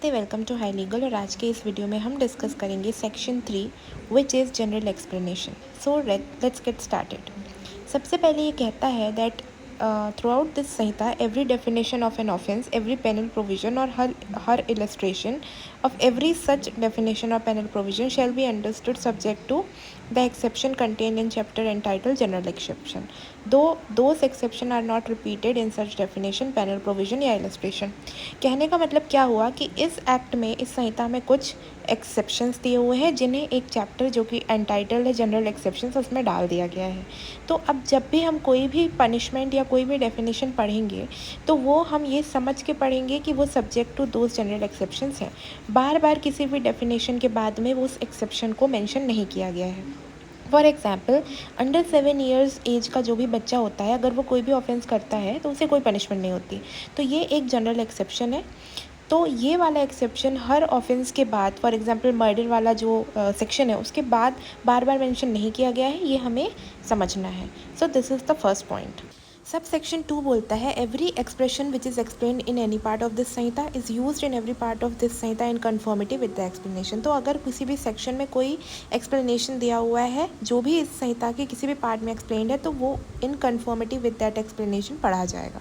नमस्ते, welcome to high legal. और आज के इस वीडियो में हम डिस्कस करेंगे section 3 which is general explanation. So let's get started. सबसे पहले ये कहता है that throughout this Sanhita every definition of an offence, every penal provision और हर illustration of every such definition or penal provision shall be understood subject to the exception contained in chapter entitled general exception, though those exception are not repeated in such definition, penal provision या illustration। कहने का मतलब क्या हुआ कि इस act में, इस संहिता में कुछ एक्सेप्शंस दिए हुए हैं जिन्हें एक चैप्टर जो कि एंटाइटल्ड है जनरल एक्सेप्शंस उसमें डाल दिया गया है। तो अब जब भी हम कोई भी पनिशमेंट या कोई भी डेफिनेशन पढ़ेंगे तो वो हम ये समझ के पढ़ेंगे कि वो subject to those general exceptions हैं। बार बार किसी भी डेफिनेशन के बाद में उस एक्सेप्शन को मेंशन नहीं किया गया है। For example, under 7 years age का जो भी बच्चा होता है, अगर वो कोई भी ऑफेंस करता है तो उसे कोई पनिशमेंट नहीं होती। तो ये एक जनरल एक्सेप्शन है। तो ये वाला एक्सेप्शन हर ऑफेंस के बाद, फॉर एग्जांपल मर्डर वाला जो सेक्शन है उसके बाद बार बार मेंशन नहीं किया गया है, ये हमें समझना है। So this is the first point. Sub section 2 बोलता है every expression which is explain in any part of this Samhita is used in every part of this Samhita in conformity with the explanation. तो अगर किसी भी section में कोई explanation दिया हुआ है जो भी इस संहिता के किसी भी पार्ट में एक्सप्लेन्ड है तो वो इन कन्फर्मिटी विद दैट एक्सप्लेनेशन पढ़ा जाएगा।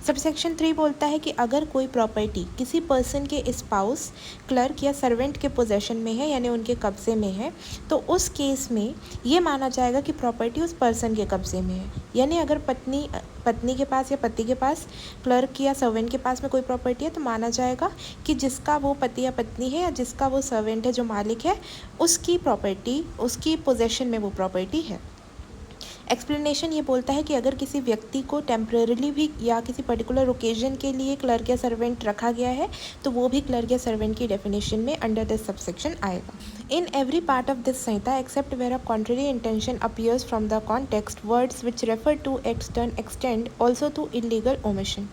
सबसेक्शन 3 बोलता है कि अगर कोई प्रॉपर्टी किसी पर्सन के स्पाउस, क्लर्क या सर्वेंट के पोजेशन में है, यानी उनके कब्जे में है, तो उस केस में ये माना जाएगा कि प्रॉपर्टी उस पर्सन के कब्जे में है। यानी अगर पत्नी के पास या पति के पास, क्लर्क या सर्वेंट के पास में कोई प्रॉपर्टी है तो माना जाएगा कि जिसका वो पति या पत्नी है या जिसका वो सर्वेंट है जो मालिक है, उसकी प्रॉपर्टी, उसकी पोजेशन में वो प्रॉपर्टी है। एक्सप्लेनेशन ये बोलता है कि अगर किसी व्यक्ति को टेम्परेरीली भी या किसी पर्टिकुलर ओकेजन के लिए क्लर्क या सर्वेंट रखा गया है तो वो भी क्लर्क या सर्वेंट की डेफिनेशन में अंडर दिस सबसेक्शन आएगा। In every part of this Sanhita except where a contrary intention appears from the context, words which refer to extend also to illegal omission.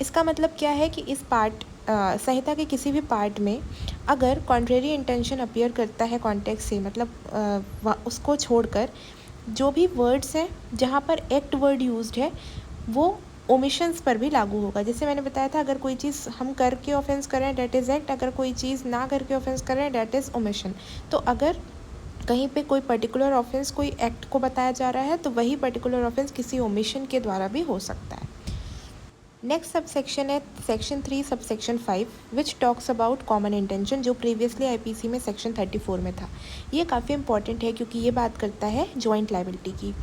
इसका मतलब क्या है कि इस पार्ट संहिता के किसी भी पार्ट में अगर कॉन्ट्ररी इंटेंशन अपीयर करता है कॉन्टेक्स्ट से, मतलब उसको छोड़कर जो भी वर्ड्स हैं जहाँ पर एक्ट वर्ड यूज्ड है वो ओमिशंस पर भी लागू होगा। जैसे मैंने बताया था, अगर कोई चीज़ हम करके ऑफेंस कर रहे हैं डैट इज़ एक्ट, अगर कोई चीज़ ना करके ऑफेंस कर रहे हैं डैट इज़ ओमिशन। तो अगर कहीं पे कोई पर्टिकुलर ऑफेंस कोई एक्ट को बताया जा रहा है तो वही पर्टिकुलर ऑफेंस किसी ओमिशन के द्वारा भी हो सकता है। नेक्स्ट सब सेक्शन है section 3 sub section 5 which talks about common intention, जो प्रीवियसली आईपीसी में सेक्शन 34 में था। ये काफ़ी इंपॉर्टेंट है क्योंकि ये बात करता है जॉइंट लाइबिलिटी की।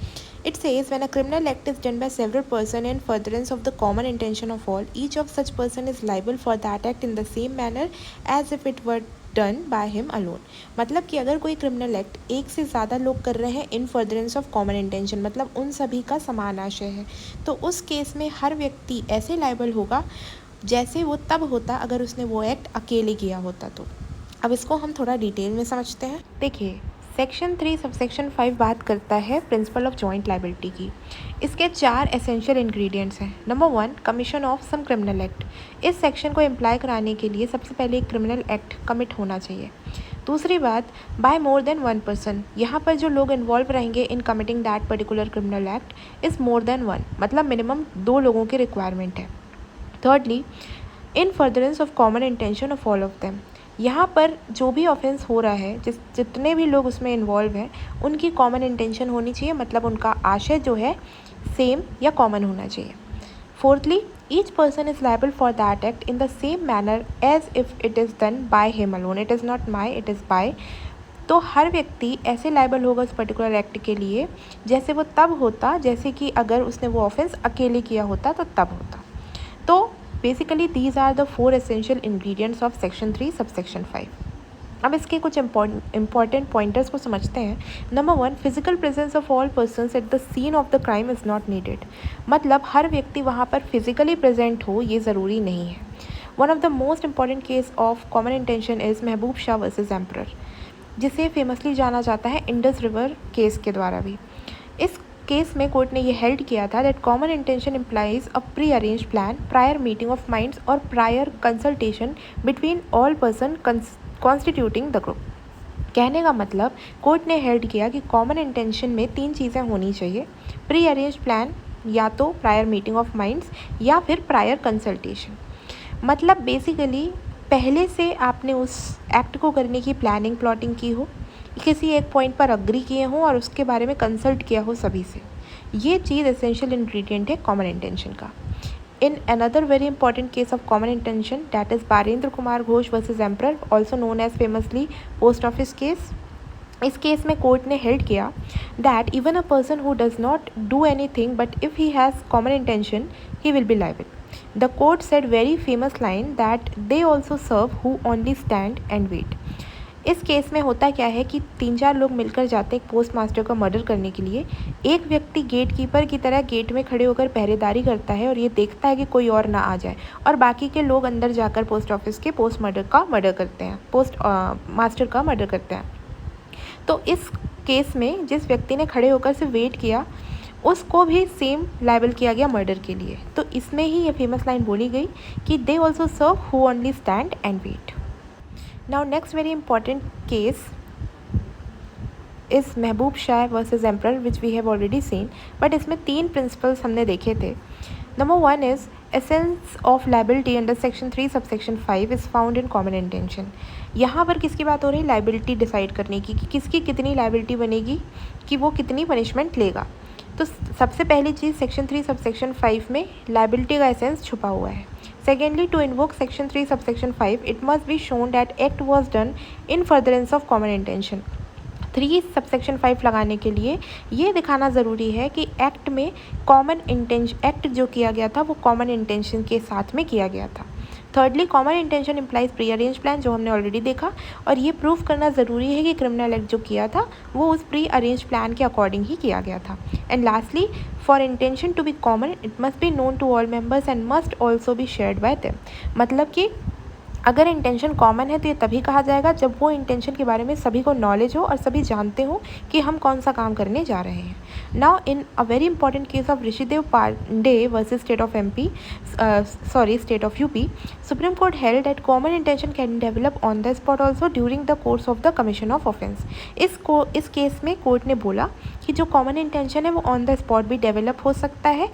It says when a criminal act is done by several person in furtherance of the common intention of all, each of such person is liable for that act in the same manner as if it were done by him alone. मतलब कि अगर कोई criminal act एक से ज़्यादा लोग कर रहे हैं इन फर्दरेंस ऑफ कॉमन इंटेंशन, मतलब उन सभी का समान आशय है, तो उस केस में हर व्यक्ति ऐसे लायबल होगा जैसे वो तब होता अगर उसने वो एक्ट अकेले किया होता। तो अब इसको हम थोड़ा डिटेल में समझते हैं। देखिए, सेक्शन 3 सबसेक्शन 5 बात करता है प्रिंसिपल ऑफ जॉइंट लायबिलिटी की। इसके 4 एसेंशियल इंग्रेडिएंट्स हैं। Number 1, commission of some criminal act. इस सेक्शन को इम्प्लाई कराने के लिए सबसे पहले एक क्रिमिनल एक्ट कमिट होना चाहिए। दूसरी बात, बाय मोर देन 1 पर्सन। यहाँ पर जो लोग इन्वॉल्व रहेंगे इन committing that particular criminal act is more than 1, मतलब मिनिमम 2 लोगों की रिक्वायरमेंट है। Thirdly, in furtherance of common intention of all of them. यहाँ पर जो भी ऑफेंस हो रहा है, जितने भी लोग उसमें इन्वॉल्व हैं, उनकी कॉमन इंटेंशन होनी चाहिए, मतलब उनका आशय जो है सेम या कॉमन होना चाहिए। Fourthly, each person is liable for that act in the same manner as if it is done by him alone. It is not my, it is by. तो हर व्यक्ति ऐसे लायबल होगा उस पर्टिकुलर एक्ट के लिए जैसे वो तब होता जैसे कि अगर उसने वो ऑफेंस अकेले किया होता तो तब होता। तो basically these are the 4 essential ingredients of section 3 subsection 5। अब इसके कुछ इंपॉर्टेंट पॉइंटर्स को समझते हैं। Number 1, physical presence of all persons at the scene of the crime is not needed. मतलब हर व्यक्ति वहाँ पर फिजिकली प्रेजेंट हो ये ज़रूरी नहीं है। One of the most important case of common intention is Mehboob Shah versus emperor, जिसे फेमसली जाना जाता है इंडस रिवर केस के द्वारा भी। इस केस में कोर्ट ने ये हेल्ड किया था that common intention implies a pre arrange plan, prior meeting of minds और prior consultation between all person constituting the group. कहने का मतलब कोर्ट ने हेल्ड किया कि कॉमन इंटेंशन में 3 चीज़ें होनी चाहिए, प्री अरेंज प्लान, या तो प्रायर मीटिंग ऑफ माइंड्स या फिर प्रायर कंसल्टेशन। मतलब बेसिकली पहले से आपने उस एक्ट को करने की प्लानिंग प्लॉटिंग की हो, किसी एक पॉइंट पर अग्री किए हों और उसके बारे में कंसल्ट किया हो सभी से। ये चीज़ एसेंशियल इंग्रेडिएंट है कॉमन इंटेंशन का। In another very important case of common intention, that is Barendra Kumar Ghosh versus Emperor, also known as famously post office case. इस केस में कोर्ट ने हेल्ड किया that even a person who does not do anything but if he has common intention he will be liable. The court said very famous line that they also serve who only stand and wait. इस case में होता क्या है कि 3-4 लोग मिलकर जाते हैं एक पोस्ट मास्टर का मर्डर करने के लिए। एक व्यक्ति गेट कीपर की तरह गेट में खड़े होकर पहरेदारी करता है और ये देखता है कि कोई और ना आ जाए, और बाकी के लोग अंदर जाकर पोस्ट ऑफिस के पोस्ट मास्टर का मर्डर करते हैं। तो इस केस में जिस व्यक्ति ने खड़े होकर सिर्फ वेट किया उसको भी सेम लायबल किया गया मर्डर के लिए। तो इसमें ही ये फेमस लाइन बोली गई कि they also serve who only stand and wait. Now next very important case is Mahboob Shah versus emperor which we have already seen, but इसमें 3 प्रिंसिपल्स हमने देखे थे। Number 1 is essence of liability under section 3 subsection 5 is found in common intention। यहाँ पर किसकी बात हो रही है? लाइबिलिटी डिसाइड करने की कि किसकी कितनी लाइबिलिटी बनेगी, कि वो कितनी पनिशमेंट लेगा। तो सबसे पहली चीज़ सेक्शन 3 सबसेक्शन 5 में लाइबिलिटी का एसेंस छुपा हुआ है। Secondly, to invoke section 3 subsection 5, it must be shown that act was done in furtherance of common intention। 3 subsection 5 लगाने के लिए ये दिखाना ज़रूरी है कि एक्ट में कॉमन इंटेंशन, एक्ट जो किया गया था वो कॉमन इंटेंशन के साथ में किया गया था। Thirdly, common intention implies pre arrange plan, जो हमने ऑलरेडी देखा, और ये प्रूव करना ज़रूरी है कि क्रिमिनल एक्ट जो किया था वो उस प्री अरेंज प्लान के अकॉर्डिंग ही किया गया था। And lastly, for intention to be common it must be known to all members and must also be shared by them. मतलब कि अगर इंटेंशन कॉमन है तो ये तभी कहा जाएगा जब वो इंटेंशन के बारे में सभी को नॉलेज हो और सभी जानते हो कि हम कौन सा काम करने जा रहे हैं। Now in a very important case of Rishidev Pandey versus state of UP, supreme court held that common intention can develop on the spot also during the course of the commission of offence. इस case में court ने बोला कि जो common intention है वो on the spot भी develop हो सकता है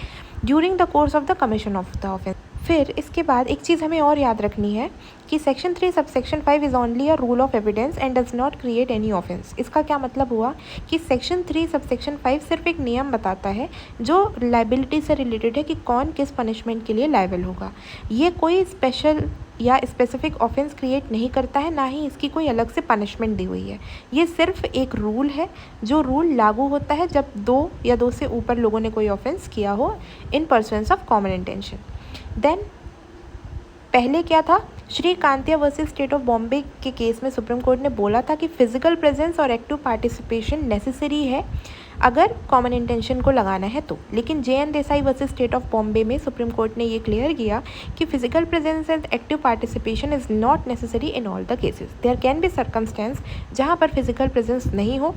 during the course of the commission of the offence. फिर इसके बाद एक चीज़ हमें और याद रखनी है कि section 3 subsection 5 is only a rule of evidence and does not create any offence. इसका क्या मतलब हुआ कि सेक्शन 3 सबसेक्शन 5 सिर्फ एक नियम बताता है जो लाइबिलिटी से रिलेटेड है कि कौन किस पनिशमेंट के लिए लायबल होगा। ये कोई स्पेशल या स्पेसिफिक ऑफेंस क्रिएट नहीं करता है, ना ही इसकी कोई अलग से पनिशमेंट दी हुई है। ये सिर्फ एक रूल है जो रूल लागू होता है जब 2 या 2 से ऊपर लोगों ने कोई ऑफेंस किया हो in pursuance of common intention. Then पहले क्या था, Shreekantiah versus state of Bombay के केस में सुप्रीम कोर्ट ने बोला था कि फिजिकल प्रेजेंस और एक्टिव पार्टिसिपेशन नेसेसरी है अगर कॉमन इंटेंशन को लगाना है तो। लेकिन JN Desai versus state of Bombay में सुप्रीम कोर्ट ने ये क्लियर किया कि physical presence and active participation is not necessary in all the cases. There can be circumstance जहाँ पर फिजिकल प्रेजेंस नहीं हो,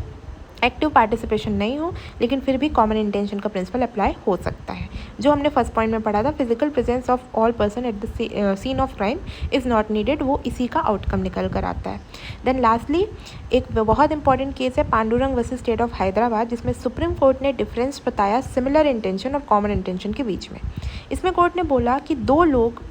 एक्टिव पार्टिसिपेशन नहीं हो, लेकिन फिर भी कॉमन इंटेंशन का प्रिंसिपल अप्लाई हो सकता है। जो हमने फर्स्ट पॉइंट में पढ़ा था, physical presence of all person at the scene of crime is not needed, वो इसी का आउटकम निकल कर आता है। देन लास्टली एक बहुत इंपॉर्टेंट केस है Pandurang versus state of Hyderabad, जिसमें सुप्रीम कोर्ट ने डिफरेंस बताया सिमिलर इंटेंशन और कॉमन इंटेंशन के बीच में। इसमें कोर्ट ने बोला कि 2 लोग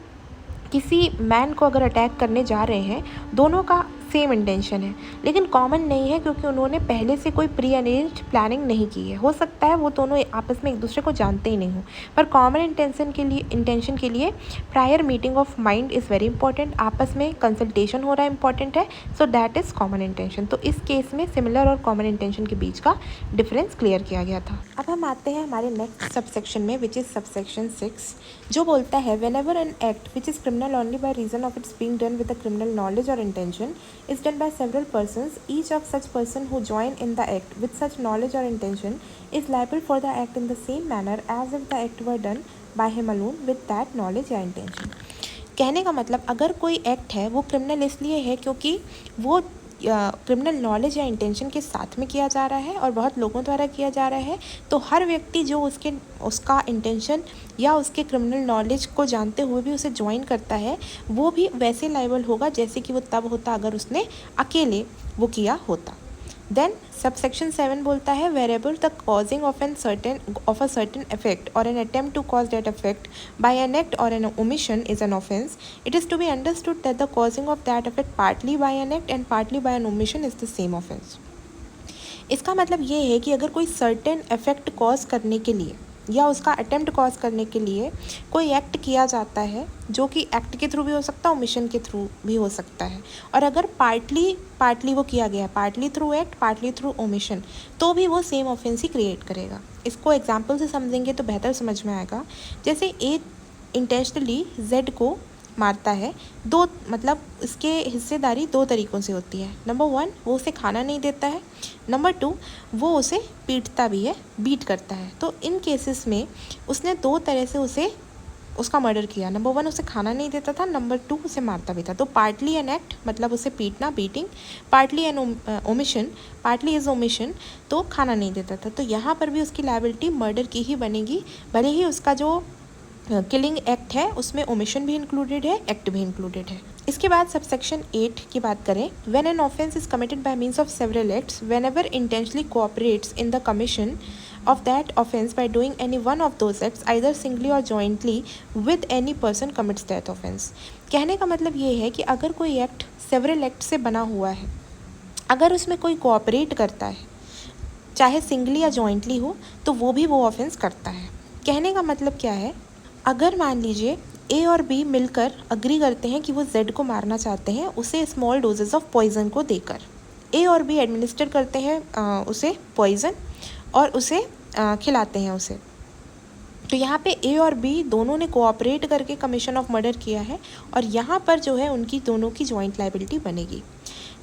किसी मैन को अगर अटैक करने जा रहे हैं, दोनों का सेम इंटेंशन है लेकिन कॉमन नहीं है क्योंकि उन्होंने पहले से कोई प्री अरेंज्ड प्लानिंग नहीं की है। हो सकता है वो दोनों आपस में एक दूसरे को जानते ही नहीं हो, पर कॉमन इंटेंशन के लिए prior meeting of mind is very important, आपस में कंसल्टेशन हो रहा है इंपॉर्टेंट है, so that is common intention. तो इस केस में सिमिलर और कॉमन इंटेंशन के बीच का डिफरेंस क्लियर किया गया था। अब हम आते हैं हमारे नेक्स्ट सबसेक्शन में विच इज़ सबसेक्शन 6, जो बोलता है whenever an act which is criminal only by reason of its being done with a criminal knowledge or intention is done by several persons, each of such person who join in the act with such knowledge or intention is liable for the act in the same manner as if the act were done by him alone with that knowledge or intention। कहने का मतलब अगर कोई act है वो criminal इसलिए है क्योंकि वो क्रिमिनल नॉलेज या इंटेंशन के साथ में किया जा रहा है और बहुत लोगों द्वारा किया जा रहा है, तो हर व्यक्ति जो उसका इंटेंशन या उसके क्रिमिनल नॉलेज को जानते हुए भी उसे ज्वाइन करता है, वो भी वैसे लायबल होगा जैसे कि वो तब होता अगर उसने अकेले वो किया होता। देन सबसेक्शन 7 बोलता है वेरेबल the causing of a certain effect और an attempt to cause that effect by an act और an omission is an offence. It is to be understood that the causing of that effect partly by an act and partly by an omission is the same offence. इसका मतलब ये है कि अगर कोई certain effect cause करने के लिए या उसका अटेम्प्ट कॉज करने के लिए कोई एक्ट किया जाता है, जो कि एक्ट के थ्रू भी हो सकता है, ओमिशन के थ्रू भी हो सकता है, और अगर पार्टली वो किया गया है, partly through act partly through omission, तो भी वो सेम ऑफेंस ही क्रिएट करेगा. इसको एग्जाम्पल से समझेंगे तो बेहतर समझ में आएगा. जैसे ए इंटेंशनली जेड को मारता है, दो मतलब इसके हिस्सेदारी दो तरीक़ों से होती है. नंबर 1 वो उसे खाना नहीं देता है, नंबर 2 वो उसे पीटता भी है, बीट करता है. तो इन केसेस में उसने दो तरह से उसका मर्डर किया. नंबर 1 उसे खाना नहीं देता था, नंबर 2 उसे मारता भी था. तो पार्टली एन एक्ट मतलब उसे पीटना, beating, partly an omission, partly is omission, तो खाना नहीं देता था. तो यहाँ पर भी उसकी लायबिलिटी मर्डर की ही बनेगी, भले ही उसका जो किलिंग एक्ट है उसमें ओमिशन भी इंक्लूडेड है, एक्ट भी इंक्लूडेड है. इसके बाद सबसेक्शन 8 की बात करें. When an offence is committed by means of several acts whenever intentionally cooperates in the commission of that offense by doing any one of those acts either singly or jointly with any person commits that offense. कहने का मतलब ये है कि अगर कोई act several act से बना हुआ है, अगर उसमें कोई कोऑपरेट करता है, चाहे सिंगली या जॉइंटली हो, तो वो भी वो ऑफेंस करता है. कहने का मतलब क्या है, अगर मान लीजिए ए और बी मिलकर अग्री करते हैं कि वो जेड को मारना चाहते हैं उसे स्मॉल डोजेस ऑफ पॉइजन को देकर. ए और बी एडमिनिस्टर करते हैं उसे पॉइजन और उसे खिलाते हैं उसे. तो यहाँ पे ए और बी दोनों ने कोऑपरेट करके कमीशन ऑफ मर्डर किया है और यहाँ पर जो है उनकी दोनों की जॉइंट लायबिलिटी बनेगी.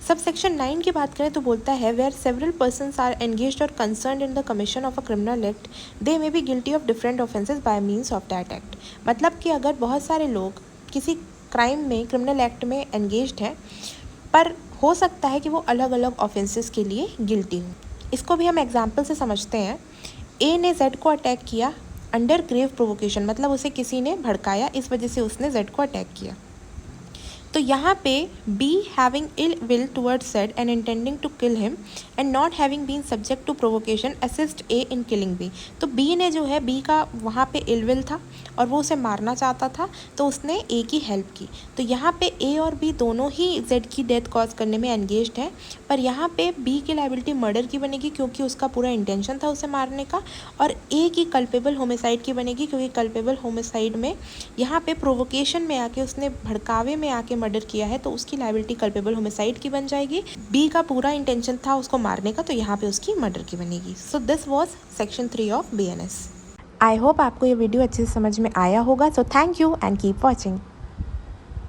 सब सेक्शन 9 की बात करें तो बोलता है where several persons are engaged और concerned in the commission of a criminal act they may be guilty of different offences by means of that act. मतलब कि अगर बहुत सारे लोग किसी क्राइम में, क्रिमिनल एक्ट में एंगेज्ड हैं, पर हो सकता है कि वो अलग अलग ऑफेंसेस के लिए गिल्टी हों. इसको भी हम एग्जाम्पल से समझते हैं. ए ने जेड को अटैक किया अंडर ग्रेव प्रोवोकेशन, मतलब उसे किसी ने भड़काया, इस वजह से उसने जेड को अटैक किया. तो यहाँ पे B having ill will towards Z and intending to kill him and not having been subject to provocation assist A in killing B. तो बी ने जो है, बी का वहाँ पे इल विल था और वो उसे मारना चाहता था, तो उसने ए की हेल्प की. तो यहाँ पे ए और बी दोनों ही जेड की डेथ कॉज करने में एंगेज्ड हैं, पर यहाँ पे बी की लायबिलिटी मर्डर की बनेगी क्योंकि उसका पूरा इंटेंशन था उसे मारने का, और ए की कल्पेबल होमिसाइड की बनेगी क्योंकि कल्पेबल होमिसाइड में यहाँ पे प्रोवोकेशन में आके, उसने भड़कावे में आके मर्डर किया है, तो उसकी लायबिलिटी कल्पेबल होमिसाइड की बन जाएगी. बी का पूरा इंटेंशन था उसको मारने का, तो यहाँ पे उसकी मर्डर की बनेगी. So this was section 3 of BNS. I hope आपको ये वीडियो अच्छे से समझ में आया होगा. So thank you and keep watching.